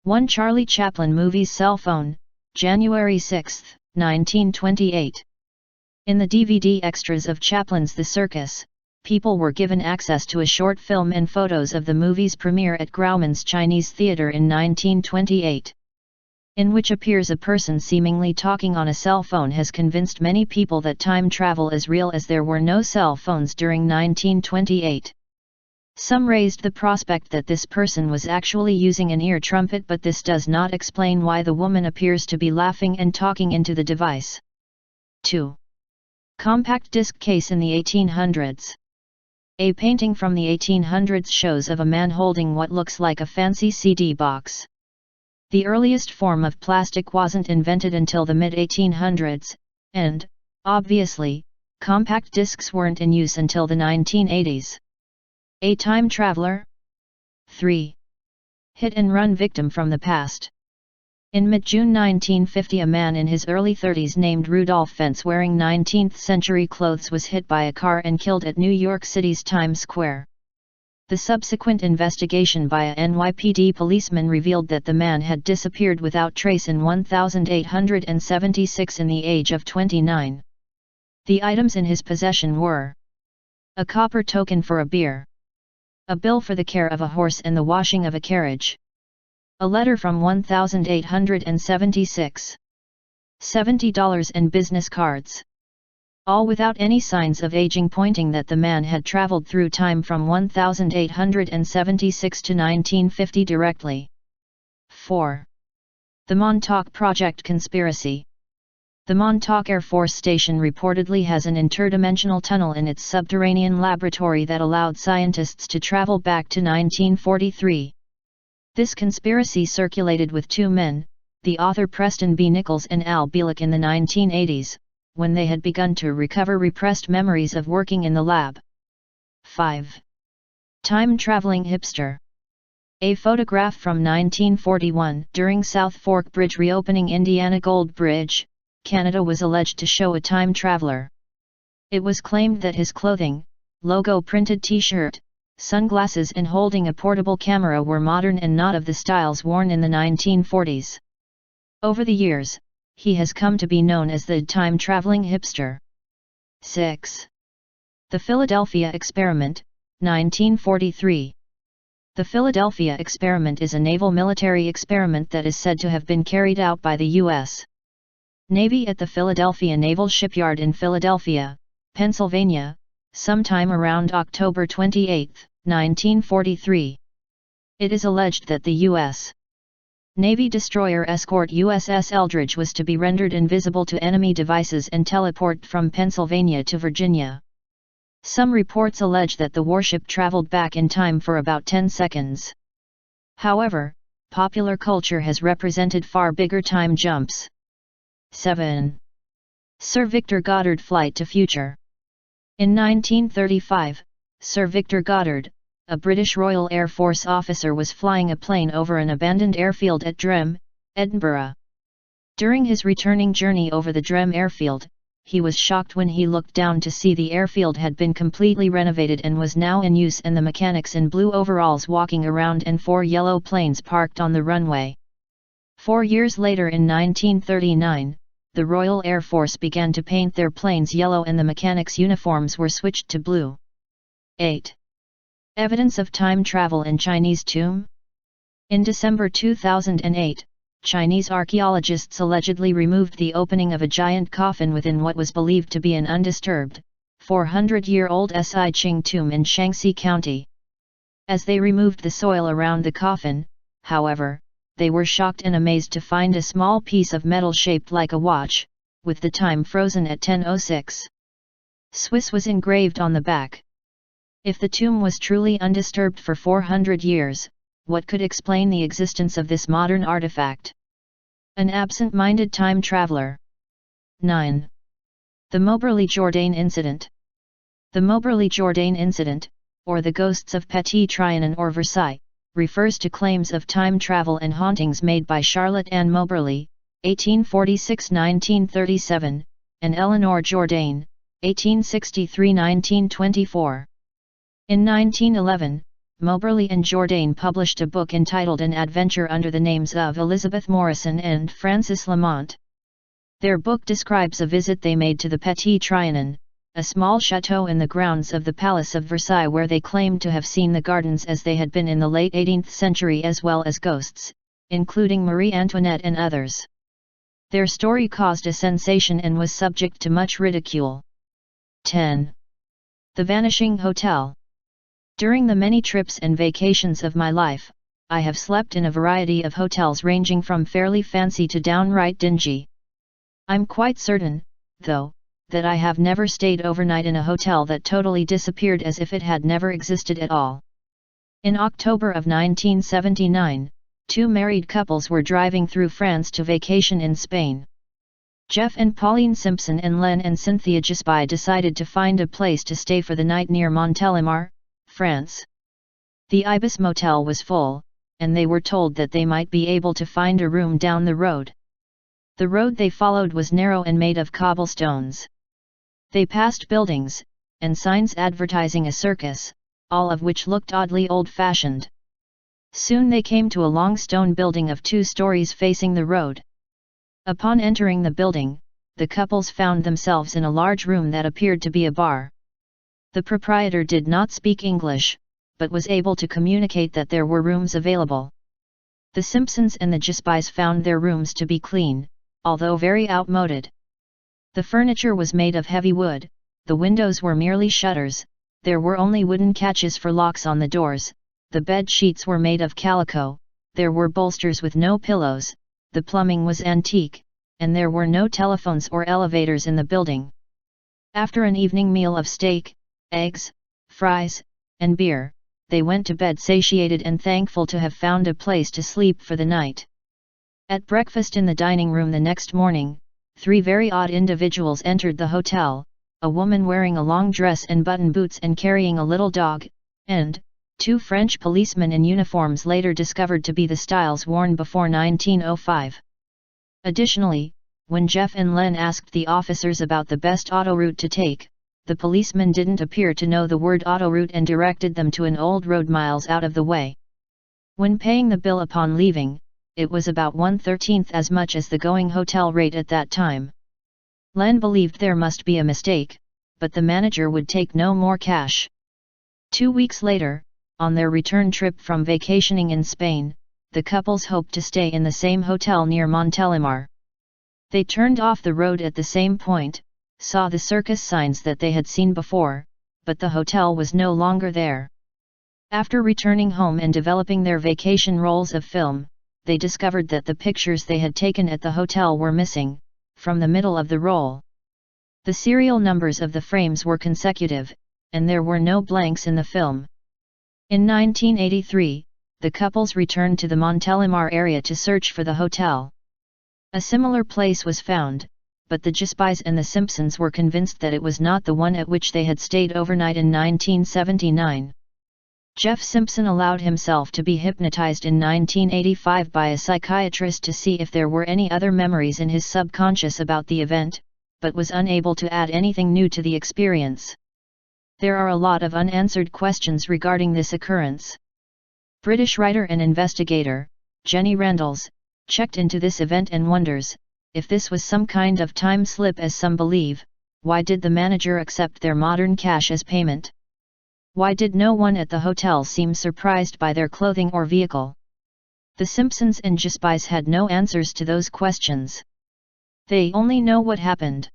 1 Charlie Chaplin Movies Cell Phone, January 6, 1928. In the DVD extras of Chaplin's The Circus, people were given access to a short film and photos of the movie's premiere at Grauman's Chinese Theatre in 1928. In which appears a person seemingly talking on a cell phone has convinced many people that time travel is real, as there were no cell phones during 1928. Some raised the prospect that this person was actually using an ear trumpet, but this does not explain why the woman appears to be laughing and talking into the device. 2. Compact disc case in the 1800s. A painting from the 1800s shows of a man holding what looks like a fancy CD box. The earliest form of plastic wasn't invented until the mid-1800s, and, obviously, compact discs weren't in use until the 1980s. A time traveler? 3. Hit-and-run victim from the past. In mid-June 1950, a man in his early 30s named Rudolph Fentz, wearing 19th-century clothes, was hit by a car and killed at New York City's Times Square. The subsequent investigation by a NYPD policeman revealed that the man had disappeared without trace in 1876 in the age of 29. The items in his possession were a copper token for a beer, a bill for the care of a horse and the washing of a carriage, a letter from 1876, $70 and business cards. All without any signs of aging, pointing that the man had traveled through time from 1876 to 1950 directly. 4. The Montauk Project conspiracy. The Montauk Air Force Station reportedly has an interdimensional tunnel in its subterranean laboratory that allowed scientists to travel back to 1943. This conspiracy circulated with two men, the author Preston B. Nichols and Al Bielek, in the 1980s, when they had begun to recover repressed memories of working in the lab. 5. Time-traveling hipster. A photograph from 1941 during South Fork Bridge reopening, Indiana Gold Bridge, Canada, was alleged to show a time traveler. It was claimed that his clothing, logo-printed t-shirt, sunglasses and holding a portable camera were modern and not of the styles worn in the 1940s. Over the years, he has come to be known as the time-traveling hipster. 6. The Philadelphia Experiment, 1943. The Philadelphia Experiment is a naval military experiment that is said to have been carried out by the U.S. Navy at the Philadelphia Naval Shipyard in Philadelphia, Pennsylvania, sometime around October 28, 1943. It is alleged that the U.S. Navy destroyer escort USS Eldredge was to be rendered invisible to enemy devices and teleport from Pennsylvania to Virginia. Some reports allege that the warship traveled back in time for about 10 seconds. However, popular culture has represented far bigger time jumps. 7. Sir Victor Goddard flight to future. In 1935, Sir Victor Goddard, a British Royal Air Force officer, was flying a plane over an abandoned airfield at Drem, Edinburgh. During his returning journey over the Drem airfield, he was shocked when he looked down to see the airfield had been completely renovated and was now in use, and the mechanics in blue overalls walking around and 4 yellow planes parked on the runway. 4 years later, in 1939, the Royal Air Force began to paint their planes yellow and the mechanics' uniforms were switched to blue. 8. Evidence of time travel in Chinese tomb. In December 2008, Chinese archaeologists allegedly removed the opening of a giant coffin within what was believed to be an undisturbed, 400-year-old Si Qing tomb in Shaanxi County. As they removed the soil around the coffin, however, they were shocked and amazed to find a small piece of metal shaped like a watch, with the time frozen at 10:06. Swiss was engraved on the back. If the tomb was truly undisturbed for 400 years, what could explain the existence of this modern artifact? An absent-minded time traveler. 9. The Moberly-Jourdain Incident. The Moberly-Jourdain Incident, or the Ghosts of Petit Trianon or Versailles, refers to claims of time travel and hauntings made by Charlotte Ann Moberly, 1846–1937, and Eleanor Jourdain, 1863–1924. In 1911, Moberly and Jourdain published a book entitled An Adventure under the names of Elizabeth Morrison and Francis Lamont. Their book describes a visit they made to the Petit Trianon, a small chateau in the grounds of the Palace of Versailles where they claimed to have seen the gardens as they had been in the late 18th century as well as ghosts, including Marie Antoinette and others. Their story caused a sensation and was subject to much ridicule. 10. The Vanishing Hotel. During the many trips and vacations of my life, I have slept in a variety of hotels ranging from fairly fancy to downright dingy. I'm quite certain, though, that I have never stayed overnight in a hotel that totally disappeared as if it had never existed at all. In October of 1979, two married couples were driving through France to vacation in Spain. Jeff and Pauline Simpson and Len and Cynthia Gisby decided to find a place to stay for the night near Montélimar, France. The Ibis Motel was full, and they were told that they might be able to find a room down the road. The road they followed was narrow and made of cobblestones. They passed buildings, and signs advertising a circus, all of which looked oddly old-fashioned. Soon they came to a long stone building of 2 stories facing the road. Upon entering the building, the couples found themselves in a large room that appeared to be a bar. The proprietor did not speak English, but was able to communicate that there were rooms available. The Simpsons and the Gisbys found their rooms to be clean, although very outmoded. The furniture was made of heavy wood, the windows were merely shutters, there were only wooden catches for locks on the doors, the bed sheets were made of calico, there were bolsters with no pillows, the plumbing was antique, and there were no telephones or elevators in the building. After an evening meal of steak, eggs, fries, and beer, they went to bed satiated and thankful to have found a place to sleep for the night. At breakfast in the dining room the next morning, 3 very odd individuals entered the hotel, a woman wearing a long dress and button boots and carrying a little dog, and 2 French policemen in uniforms later discovered to be the styles worn before 1905. Additionally, when Jeff and Len asked the officers about the best autoroute to take, the policemen didn't appear to know the word autoroute and directed them to an old road miles out of the way. When paying the bill upon leaving, it was about 1/13 as much as the going hotel rate at that time. Len believed there must be a mistake, but the manager would take no more cash. 2 weeks later, on their return trip from vacationing in Spain, the couples hoped to stay in the same hotel near Montélimar. They turned off the road at the same point, saw the circus signs that they had seen before, but the hotel was no longer there. After returning home and developing their vacation rolls of film, they discovered that the pictures they had taken at the hotel were missing, from the middle of the roll. The serial numbers of the frames were consecutive, and there were no blanks in the film. In 1983, the couples returned to the Montélimar area to search for the hotel. A similar place was found, but the Gisbys and the Simpsons were convinced that it was not the one at which they had stayed overnight in 1979. Jeff Simpson allowed himself to be hypnotized in 1985 by a psychiatrist to see if there were any other memories in his subconscious about the event, but was unable to add anything new to the experience. There are a lot of unanswered questions regarding this occurrence. British writer and investigator, Jenny Randalls, checked into this event and wonders, if this was some kind of time slip as some believe, why did the manager accept their modern cash as payment? Why did no one at the hotel seem surprised by their clothing or vehicle? The Simpsons and Gisbys had no answers to those questions. They only know what happened.